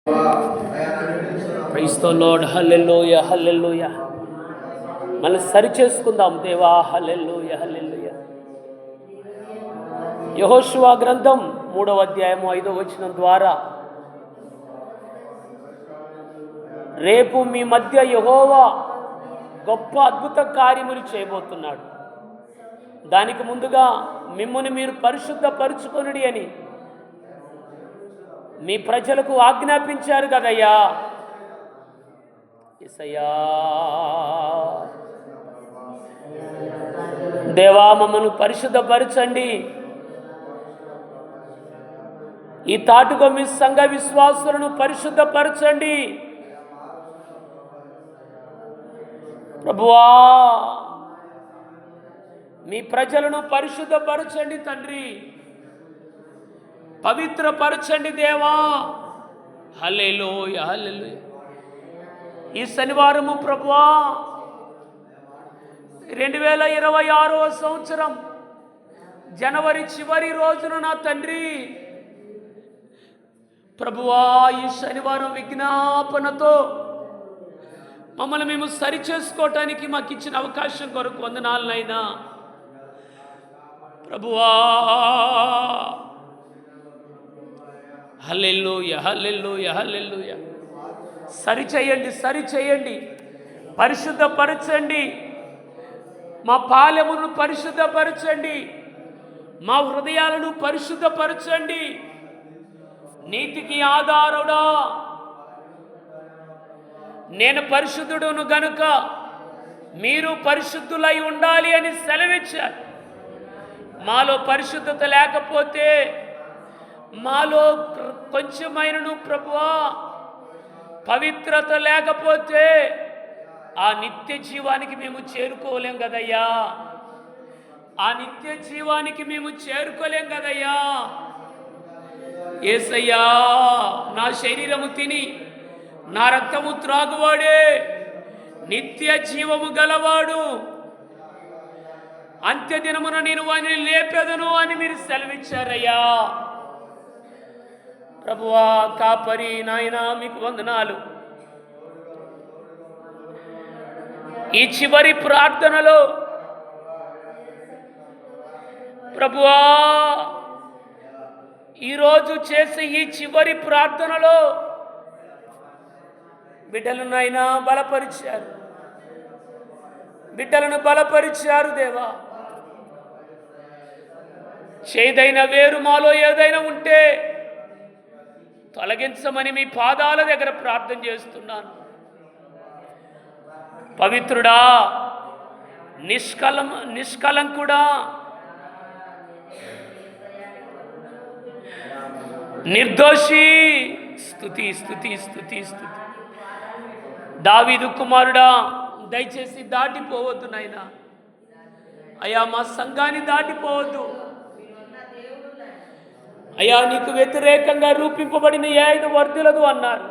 Praise the lord. Hallelujah, hallelujah. మళ్ళీ సరి చేసుకుందాం దేవా. హల్లెలూయా, హల్లెలూయా. యెహోషువ గ్రంథం 3వ అధ్యాయము 5వ వచనం ద్వారా, రేపు మీ మధ్య యెహోవా గొప్ప అద్భుత కార్యములు చేయబోతున్నాడు. దానికి ముందుగా మిమ్మును మీరు పరిశుద్ధపరుచుకొనుడి అని మీ ప్రజలకు ఆజ్ఞాపించారు కదయ్యా. యేసయ్యా, దేవా మమ్మను పరిశుద్ధపరచండి. ఈ తాటుకొమ్మి సంఘ విశ్వాసులను పరిశుద్ధపరచండి ప్రభువా. మీ ప్రజలను పరిశుద్ధపరచండి తండ్రి, పవిత్రపరచండి దేవా. హల్లెలూయా, హల్లెలూయా. ఈ శనివారము ప్రభువా 2026వ సంవత్సరం జనవరి చివరి రోజున నా తండ్రి ప్రభువా, ఈ శనివారం విజ్ఞాపనతో మమ్మల్ని మేము సరి చేసుకోవటానికి మాకు ఇచ్చిన అవకాశం కొరకు వందనాలనైనా ప్రభువా. హల్లెలూయా, హల్లెలూయా, హల్లెలూయా. సరిచేయండి, సరిచేయండి, పరిశుద్ధపరచండి. మా పాలెమును పరిశుద్ధపరచండి, మా హృదయాలను పరిశుద్ధపరచండి. నీతికి ఆధారుడా నేను పరిశుద్ధుడును గనుక మీరు పరిశుద్ధులై ఉండాలి అని సెలవిచ్చారు. మాలో పరిశుద్ధత లేకపోతే, మాలో కొంచెమైనను ప్రభువా పవిత్రత లేకపోతే ఆ నిత్య జీవానికి మేము చేరుకోలేం కదయ్యా. ఆ నిత్య జీవానికి మేము చేరుకోలేం కదయ్యా. యేసయ్యా, నా శరీరము తిని నా రక్తము త్రాగువాడే నిత్య జీవము గలవాడు, అంత్యదినమున నేను వారిని లేపెదను అని మీరు సెలవిచ్చారయ్యా. ప్రభువా కాపరి నాయనా మీకు వందనాలు. ఈ చివరి ప్రార్థనలో ప్రభువా, ఈరోజు చేసే ఈ చివరి ప్రార్థనలో బిడ్డలను నాయనా బలపరిచారు, బిడ్డలను బలపరిచారు దేవా. చేదైన వేరు మాలో ఏదైనా ఉంటే తొలగించమని మీ పాదాల దగ్గర ప్రార్థన చేస్తున్నాను. పవిత్రుడా, నిష్కలంకుడా, నిర్దోషి, స్తుతి స్తుతి స్తుతి స్తుతి. దావీదు కుమారుడా, దయచేసి దాటిపోవద్దు నాయనా. అయ్యా మా సంఘాన్ని దాటిపోవద్దు అయ్యా. నీకు వ్యతిరేకంగా రూపింపబడిన ఏది వర్ధిలదు అన్నారు.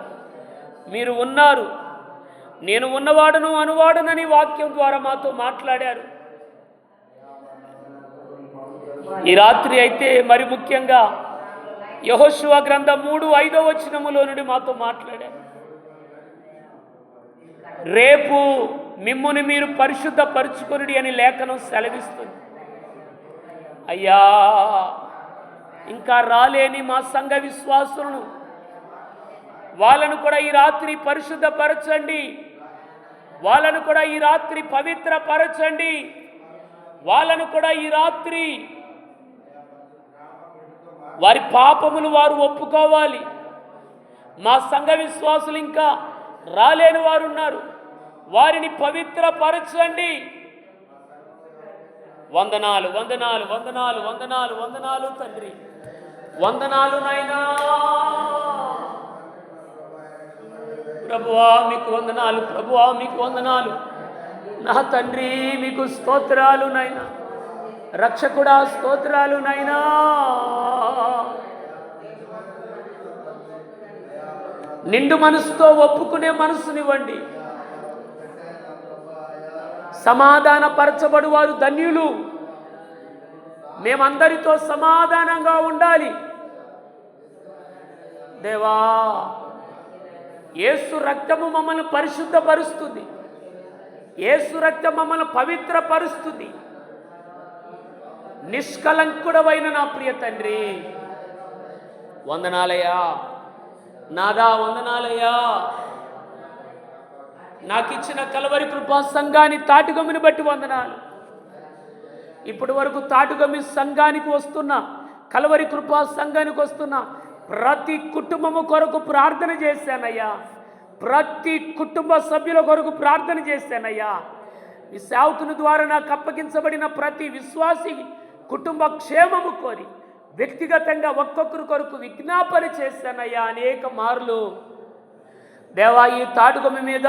మీరు ఉన్నారు, నేను ఉన్నవాడను అనువాడనని వాక్యం ద్వారా మాతో మాట్లాడారు. ఈ రాత్రి అయితే మరి ముఖ్యంగా యెహోషువ గ్రంథం 3:5వ వచనములో నుండి మాతో మాట్లాడారు. రేపు మిమ్ముని మీరు పరిశుద్ధపరుచుకొనుడి అని లేఖనం సెలవిస్తుంది. అయ్యా, ఇంకా రాలేని మా సంఘ విశ్వాసులను వాళ్ళను కూడా ఈ రాత్రి పరిశుద్ధపరచండి, వాళ్ళను కూడా ఈ రాత్రి పవిత్రపరచండి, వాళ్ళను కూడా ఈ రాత్రి వారి పాపములు వారు ఒప్పుకోవాలి. మా సంఘ విశ్వాసులు ఇంకా రాలేని వారు ఉన్నారు, వారిని పవిత్రపరచండి. వందనాలు, వందనాలు, వందనాలు, వందనాలు, వందనాలు తండ్రి, వందనాలు నాయనా. ప్రభువా మీకు వందనాలు, ప్రభువా మీకు వందనాలు. నా తండ్రి మీకు స్తోత్రాలు నాయనా. రక్షకుడా స్తోత్రాలు నాయనా. నిండు మనసుతో ఒప్పుకునే మనసునివ్వండి. సమాధానపరచబడు వారు ధన్యులు. మేమందరితో సమాధానంగా ఉండాలి దేవా. యేసు రక్తము మమ్మల్ని పరిశుద్ధపరుస్తుంది. యేసు రక్తం మమ్మల్ని పవిత్రపరుస్తుంది. నిష్కలంకుడవైన నా ప్రియ తండ్రి, వందనాలయ్యా. నాదా వందనాలయ్యా. నాకు ఇచ్చిన కలవరి కృపా సంఘాన్ని తాటిగమ్మిని బట్టి వందనాలు. ఇప్పటి వరకు తాటిగమ్మి సంఘానికి వస్తున్నా, కలవరి కృపా సంఘానికి వస్తున్నా ప్రతి కుటుంబము కొరకు ప్రార్థన చేశానయ్యా. ప్రతి కుటుంబ సభ్యుల కొరకు ప్రార్థన చేశానయ్యా. ఈ సేవకుని ద్వారా నాకు అప్పగించబడిన ప్రతి విశ్వాసి కుటుంబ క్షేమము కోరి వ్యక్తిగతంగా ఒక్కొక్కరి కొరకు విజ్ఞాపన చేశానయ్యా అనేక మార్లు. దేవా, ఈ తాడుగమ్మి మీద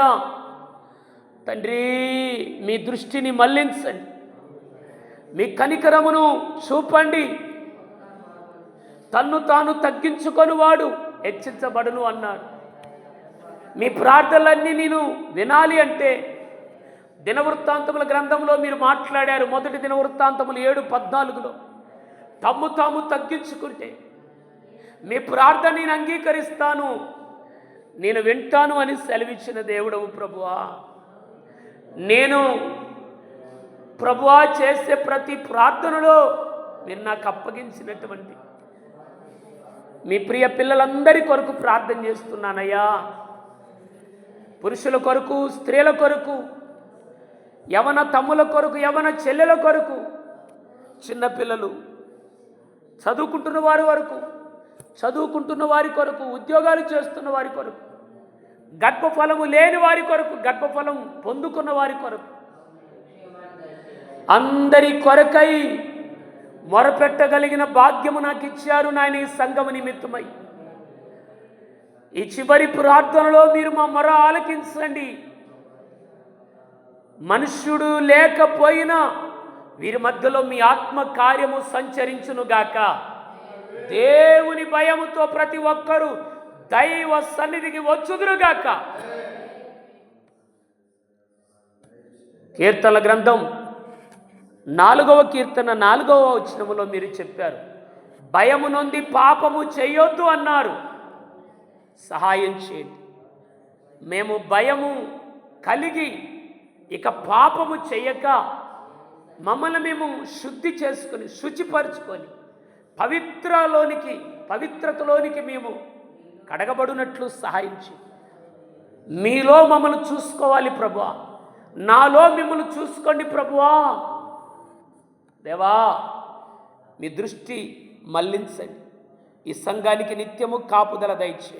తండ్రి మీ దృష్టిని మళ్లించండి, మీ కనికరమును చూపండి. తన్ను తాను తగ్గించుకొని వాడు హెచ్చించబడును అన్నాడు. మీ ప్రార్థనలన్నీ నేను వినాలి అంటే దినవృత్తాంతముల గ్రంథంలో మీరు మాట్లాడారు. మొదటి దినవృత్తాంతములు 7:14 తమ్ము తాము తగ్గించుకుంటే మీ ప్రార్థన నేను అంగీకరిస్తాను, నేను వింటాను అని సెలవిచ్చిన దేవుడవు ప్రభువా. నేను ప్రభువా చేసే ప్రతి ప్రార్థనలో మీరు నాకు అప్పగించినటువంటి మీ ప్రియ పిల్లలందరి కొరకు ప్రార్థన చేస్తున్నానయ్యా. పురుషుల కొరకు, స్త్రీల కొరకు, యవన తమ్ముల కొరకు, యవన చెల్లెల కొరకు, చిన్నపిల్లలు, చదువుకుంటున్న వారి వరకు, చదువుకుంటున్న వారి కొరకు, ఉద్యోగాలు చేస్తున్న వారి కొరకు, గర్భఫలము లేని వారి కొరకు, గర్భఫలం పొందుకున్న వారి కొరకు, అందరి కొరకై మొరపెట్టగలిగిన భాగ్యము నాకు ఇచ్చారు నాయన ఈ సంఘము నిమిత్తమై. ఈ చివరి ప్రార్థనలో మీరు మా మొర ఆలకించండి. మనుష్యుడు లేకపోయినా వీరి మధ్యలో మీ ఆత్మ కార్యము సంచరించునుగాక. దేవుని భయముతో ప్రతి ఒక్కరూ దైవ సన్నిధికి వచ్చుదురుగాక. కీర్తనల గ్రంథం 4వ కీర్తన 4వ వచనములో మీరు చెప్పారు, భయము నొంది పాపము చేయొద్దు అన్నారు. సహాయం చేయండి. మేము భయము కలిగి ఇక పాపము చేయక మమ్మల్ని మేము శుద్ధి చేసుకొని శుచిపరుచుకొని పవిత్రతలోనికి మేము కడగబడినట్లు సహాయం చేయండి. మీలో మమ్మల్ని చూసుకోవాలి ప్రభువా, నాలో మిమ్మల్ని చూసుకోండి ప్రభువా. దేవా, మీ దృష్టి మళ్లించండి. ఈ సంఘానికి నిత్యము కాపుదల దయచేయండి.